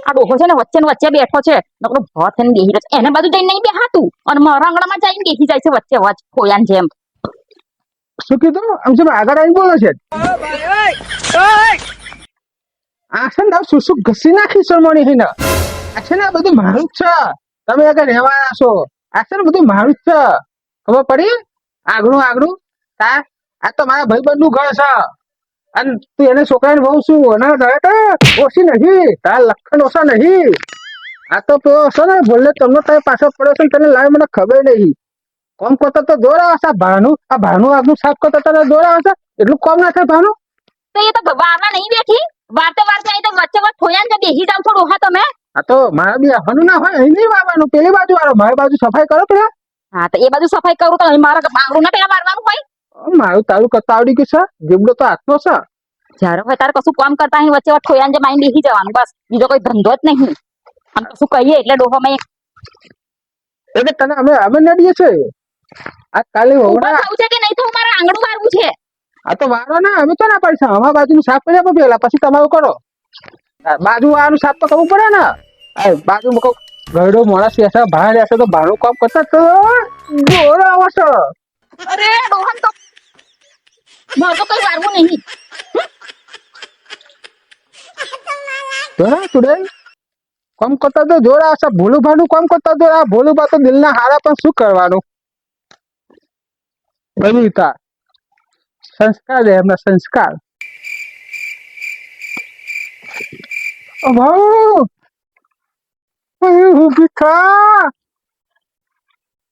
આ ડોહો છે ને વચ્ચે ને વચ્ચે બેઠો છે નકરો ભો થઈને બેહી રહ્યો છે એને બાજુ જઈને નહીં બેહાતું અને મારા આંગણામાં જઈને બેસી જાય છે વચ્ચે વચ ખોયાન જેમ. શું કીધું આમ છે આગળ આવી બોલે છે આ છે ને શું શું ઘસી નાખી શરમણી હે ને આ છે ને આ બધું મારું જ છે તમે આગળ રહેવાના છો આ છે ને બધું મારું જ છે ખબર પડી આગળું આગળું તા આ તો મારા ભાઈબંધ નું ઘર છે અને તું એને છોકરાને બહુ શું અને ઓછી નહીં તાર લખણ ઓછા નહીં આ તો પેલો હશે ને બોલે તમને તમે પાછો પડ્યો છે ને તને લાવે મને ખબર નહીં કોમ કરતા તો દોર આવે છે આ ભાનું આગનું સાફ કરતા તને દોર આવે છે એટલું કોમ ના થાય ભાનું તો એ તો વારમાં નહીં બેઠી વારતે અહીં તો વચ્ચે વચ ખોયાન જે બેસી જાવ છો ડોહા તમે. આ તો મારા બી આવવાનું ના હોય અહીં નહીં વાવવાનું પેલી બાજુ વાળો મારી બાજુ સફાઈ કરો પેલા હા તો એ બાજુ સફાઈ કરું તો અહીં મારા બાંગડું ના પેલા મારવાનું હોય. મારું તારું કરતા આવડી ગયું છે જીબડો તો હાથનો છે જ્યારે હોય તારે કશું કામ કરતા અહીં વચ્ચે વચ ખોયાન જે માઈને બેસી જવાનું બસ બીજો કોઈ ધંધો જ નહીં. આમ કશું કહીએ એટલે ડોહામાં એટલે તને અમે નડીએ છે આ કાલે ઉભા થવું છે કે નહીં થવું મારે આંગણું મારવું છે. આ તો વારો ના અમે તો ના પૈસા અમારા બાજુ સાફ કરી આપો પેલા પછી તમારું કરો બાજુ વાળાનું સાફ તો કરવું પડે ને આ બાજુ ગયડો માણસ રહેશે ભાર રહેશે તો ભાડું કામ કરતા તો જોર આવે છે. અરે ડોહન તો મારે તો કઈ વારવું નહીં. સ્ટુડન્ટ કામ કરતા તો જોર આવશે ભોલું ભાનું કામ કરતા તો આ ભોલું બા તો દિલના હારા પણ શું કરવાનું બબીતા સંસ્કાર દે એમના સંસ્કાર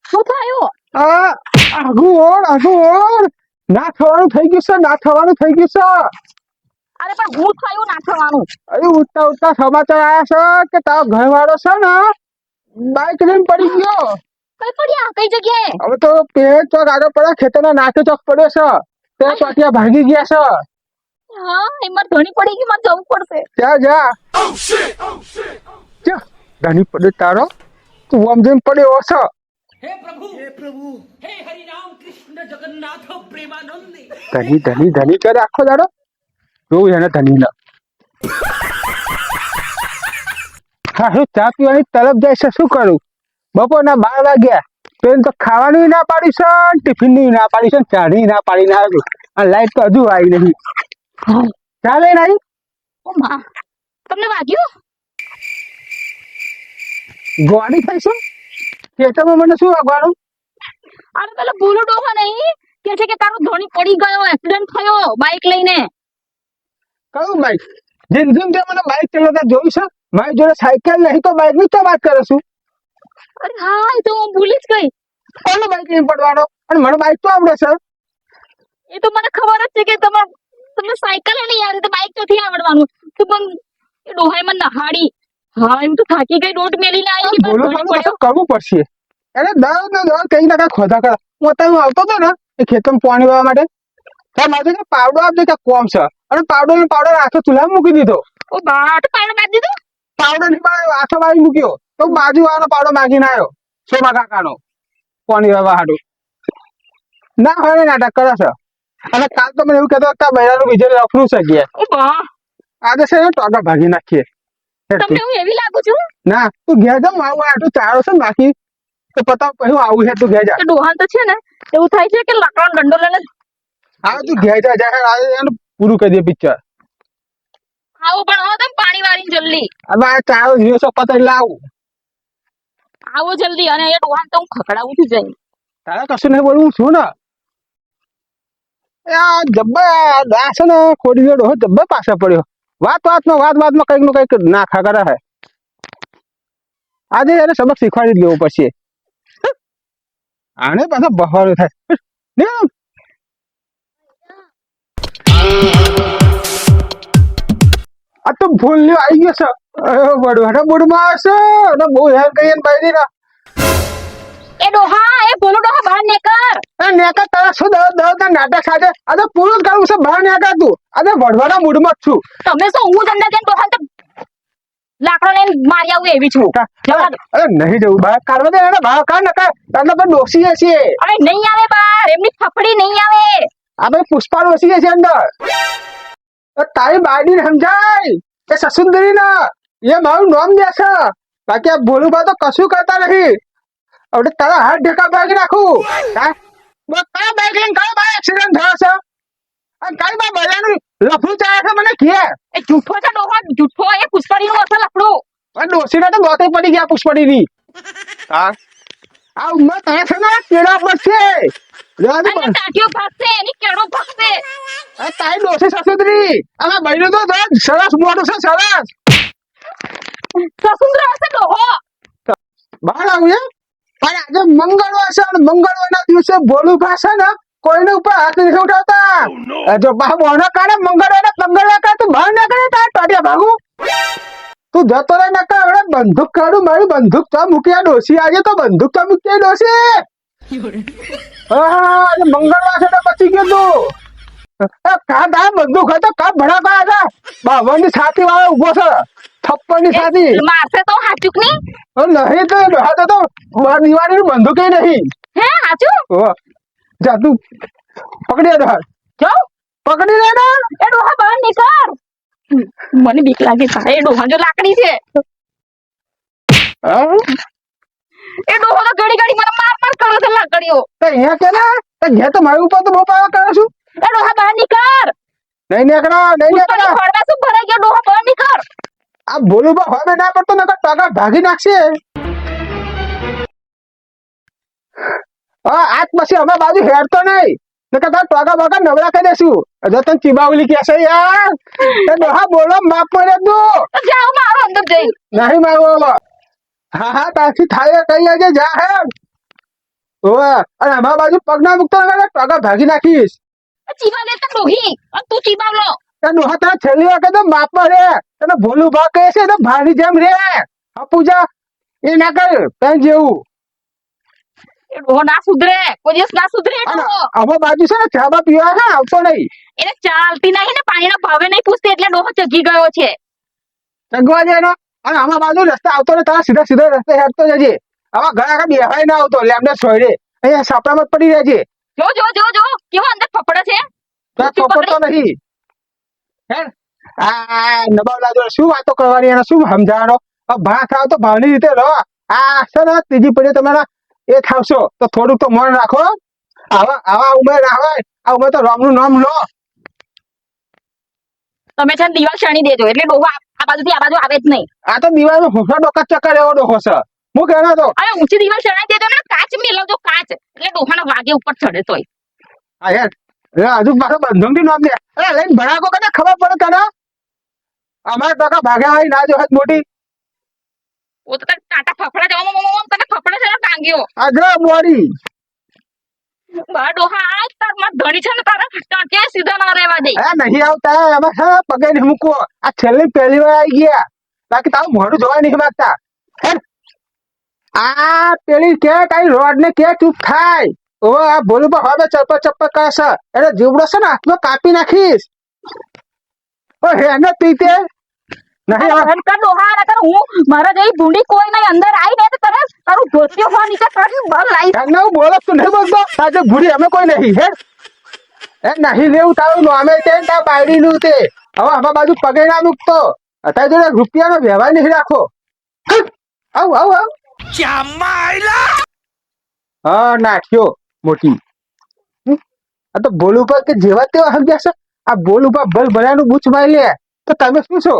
શું થયું? આગુ ઓળ ના થવાનું થઈ ગયું છે ના થવાનું થઈ ગયું છે. અરે પણ હું થયું ના થવાનું? અરે ઉઠતા ઉઠતા સમાચાર આયા છે કે તારો ઘર વાળો છે ને બાઈક લઈને પડી ગયો. કઈ પડ્યા કઈ જગ્યાએ? હવે તો પેટ ચોક આગળ પડ્યા ખેતરના નાકે ચોક પડ્યો છે તે પાટિયા ભાગી ગયા છે. હા એમાં ધણી પડી ગઈ મારે જવું પડશે. જા ધણી પડે તારો તું આમ જેમ પડ્યો છે. हे प्रभु हे हरि राम कृष्ण जगन्नाथ प्रेमानंद ધની કરે આખો દાડો જોવું એને ધની ને હા હું ચા પીવાની તરફ જાય છે શું કરું બપોરના 12 વાગ્યા તો એને તો ખાવાનું ના પાડી છે ટિફિન ની ના પાડી છે ચાની ના પાડી ના આવ્યું અને લાઈટ તો હજુ આવી નહીં ચાલે નહીં. ઓ માં તમને વાગ્યું? ગોળી થઈ છે ખેતરમાં મને શું વાગવાનું? અરે પેલા ભૂલો ડોહા નહીં કે છે કે તારો ધણી પડી ગયો એક્સિડન્ટ થયો બાઈક લઈને. કયું બાઈક? જિંદગી તે મને બાઈક ચલાવતા જોયું છે મારી જોડે સાયકલ નહીં તો બાઈક ની તો વાત કરું છું. અરે હા એ તો હું ભૂલી જ ગઈ. કોનો બાઈક લઈને પડવાનો અને મને બાઈક તો આવડે છે. એ તો મને ખબર જ છે કે તમને સાયકલ નહીં આવડે તો બાઈક નથી આવડવાનું તો પણ એ ડોહાએ મને નહાડી. હા એમ તો થાકી ગઈ રોડ મેલીને આવી બોલો કરવું પડશે અરે દર ને દર કઈ ના કઈ ખોદા કરા હું અત્યારે આવતો હતો ને એ ખેતરમાં પાણી વાળવા માટે ત્યાં મારે પાવડો આપજો કે કોમ છે અને પાવડો આખો ચૂલા મૂકી દીધો. ઓ બા તો પાણી નાખી દીધું? પાવડો નહીં આખો વાળી મૂક્યો તો બાજુ વાળાનો પાવડો માગીને આવ્યો સોમા કાકાનો પાણી વાળવા હાડું ના હોય ને નાટક કરે છે. અને કાલ તો મને એવું કહેતો કે બૈરાનું બીજે રફરું છે ગયા. ઓ બા આજે છે ને ટોગા ભાગી નાખીએ. તમને હું એવી લાગુ છું? ના તું ઘેર જાવ આવું આટલું ચારો છે ને બાકી તો પતાવ પછી આવું છે તું ઘેર જા. ડોહાન તો છે ને એવું થાય છે કે લાકડાનો દંડો લઈને હા તું ઘેર જા એને પૂરું કરી દે પિક્ચર. આવું પણ હવે તમે પાણી વાળીને જલ્દી હવે આ ચારો દિવસો પતાવી લાવું આવો જલ્દી. અને એ ડોહાન તો હું ખકડાવું છું જઈને. તારે કશું નહીં બોલવું છું ને આ જબ્બા આ છે ને ખોડી વેડો જબ્બા પાસે પડ્યો વાતમાં કઈક નું કઈક નાખા કરે છે. આજે એને સબક શીખવાડી લેવું પડશે આને પાછો બહારો થાય. આ તો ભૂલ આવી ગયો છે વડવાના મૂડમાં આવશે અને બહુ હેર કહીએ બાઈ ના એ ડોહા એ બોલો ડોહા બહાર નીકળ. નેકા તારા શું દસ નાટક સાથે આજે પૂરું જ કરવું છે બહાર નેકા તું આજે વડવાના મૂડમાં જ છું. તમે શું હું અંદર જઈને ડોહા તો લાકડો લઈને મારી આવું એવી છું. અરે નહીં જવું બહાર કાઢવા દે એને બહાર કાઢ નકા તને પણ ડોસી હશે. અરે નહીં આવે બહાર એમની થપડી નહીં આવે. આપણે પુષ્પા ડોસી હશે અંદર તારી બાયડી સમજાય એ સસુંદરી ના એ મારું નામ દેશે, બાકી આ ભોલુભા તો કશું કરતા નથી. હવે તારા હાથ ઢેકા ભાગી નાખું. હા? કયા બાઈક લઈને કયો બાઈક એક્સિડન્ટ થયો છે? અને કઈ બા બધાનું લફડું ચાલે છે મને કે? એ જૂઠો છે ડોહા, જૂઠો. એ પુષ્પારીનું હશે લફડું. અને ડોસીને તો મોતે પડી ગયા પુષ્પડીની. હા? આ ઉંમર તારે છે ને કેળા પર છે. રહેવા દે અને બસ. ટાંટીઓ ભાગશે, એની કેળો ભાગશે. આ તારી ડોસી સસુદરી. આમાં બૈરું તો સરસ મોટું છે, સરસ. સસુંદર હશે ડોહો. બહાર આવું એમ? પણ આજે મંગળવાર છે અને મંગળવારના દિવસે ભોલુભા છે ને કોઈને ઉપર હાથ નથી ઉઠાવતા. જો બા બોનો કાઢે મંગળવારે કાઢે તું બહાર ના કરે તારે ટાટિયા ભાગું. તું જતો રહે નકા હવે બંદૂક કાઢું, મારી બંદૂક તો મૂકી. આ ડોસી આજે તો બંદૂક તો મૂકી ડોસી. હા આજે મંગળવાર છે તો બચી ગયો તું. કા તારે બંદૂક હોય તો કા ભડાકા હતા. બાવનની છાતી વાળો ઉભો છે, 56 ની છાતી. મારશે તો હાચુક ની. નહીં તો દિવાળી નું બંદૂક નહીં. હે હાચું? જા તું પકડી લે. જો પકડી લે ને. એ ડોહા બહાર નીકળ. મને બીક લાગે છે. એ ડોહા જો લાકડી છે. હા? એ ડોહો તો ઘડી ઘડી મને માર માર કરે છે લાકડીઓ. તો અહીંયા કે ને તો ઘેર તો મારી ઉપર તો બહુ પાવા કરે છું. એ ડોહા બહાર નીકળ. નહીં નીકળો, નહીં નીકળો. ખોળવા શું ભરાઈ ગયો? ડોહા બહાર નીકળ. આ ભોલું બા હવે ના પડતો નકર ટકા ભાગી નાખશે. હા આજ પછી અમે બાજુ હેરતો નહીં નકર તાર ટકા બાકા નવરા કરી દેશું. જો તને ચીબાવલી કે છે યાર. એ ડોહા બોલો માપ પડે તું. તો જાઓ મારો અંદર જઈ. નહીં મારો. હા હા તારથી થાય કઈ આજે જા હે. ઓવે અને અમારા બાજુ પગ ના મૂકતો નકર ટકા ભાગી નાખીશ. ચીબા દેતા ડોહી. અને તું ચીબાવ લો. એ ડોહા તારા છેલ્લી વખત માપમાં રે. તને ભોલું ભા કહે છે તો ભાની જેમ રે. હા પૂજા એ ના કર તને જેવું. એ ડોહો ના સુધરે. કોઈ દિવસ ના સુધરે એ અને ડોહો. અમારી બાજુ છે ને ચા બા પીવા હા આવતો નહીં. એને ચાલતી નહીં ને પાણીના ભાવે નહીં પૂછતી એટલે ડોહો ચગી ગયો છે. ચગવા દે એનો. અને આમાં બાજુ રસ્તે આવતો ને તારા સીધા સીધા રસ્તે હેડતો જજે. આવા ઘણા આગળ બેહાય ના આવતો લેમને છોડે. અહીંયા સાપડામાં જ પડી રહેજે. જો જો જો જો કેવો અંદર ફફડે છે. ત્યાં પકડતો નહીં. હે આ નબાવ લાજો શું વાતો કરવાની એને શું સમજાવવાનો. ભા થાવ તો ભાવની રીતે રહો. આ છે ને ત્રીજી પેઢી તમારા એ થાવશો તો થોડુંક તો મન રાખો. આવા આવા ઉમેર ના હોય. આ ઉમેર તો રામનું નામ લો. તમે છે ને દિવાલ શણી દેજો એટલે ડોહો આ બાજુથી આ બાજુ આવે જ નહીં. આ તો દિવાળનો હોફા ડોકા ચક્કર એવો ડોહો છે. હું કહેતો તો અરે ઊંચી દિવાલ શણાઈ દેજો ને કાચ મેળવજો કાચ એટલે ડોહાના વાગે ઉપર ચડે તોય. આ યાર હજુ પાછો બંધુંગી નામ દે. અરે લઈને ભડાકો કને ખબર પડે તને. અમારા ટકા ભાગ્યા હોય ના જો હજ મોટી. ઓ તો તને ટાટા ફફડા જવામાં તને ફફડે છે ને ટાંગ્યો. આ જો બોડી. બા ડોહા આ તારમાં ધણી છે ને તારા ટાંકે સીધા ના રહેવા દે. અરે નહીં આવતા અમે છે ને પગે નહીં મૂકો. આ છેલ્લી પહેલી વાર આવી ગયા. બાકી તારું મોઢું જોવા નહીં માંગતા. હેડ. આ પેલી કે તારી રોડ ને કે ચૂપ થાય. ઓ આ ભોલું પર હવે ચપ્પર ચપ્પર કરે છે. એટલે જીવડો છે ને હાથમાં કાપી નાખીશ. ઓ હે ને પીતે નહીં આવે. ભયંકર ડોહા નકર હું મારા જેવી ભૂંડી કોઈ નહીં અંદર આવી ને તો તને તારું ધોતિયો ફોન નીચે કાઢીને બહાર લાવી. એમને હું બોલો તું નહીં બોલતો. આજે ભૂરી અમે કોઈ નહીં. હેડ. એ નહીં લેવું તારું નામે તે તાર બાયડી નું તે. હવે આમાં બાજુ પગે ના મૂકતો. અત્યારે જોડે રૂપિયાનો વ્યવહાર નહીં રાખો. આવ આવ આવ. હા નાખ્યો મોટી. આ તો બોલ ઉપર કે જેવા તેવા હગ્યા છે. આ બોલ ઉપર ભલ ભર્યાનું બૂચ મારી લે તો તમે શું છો?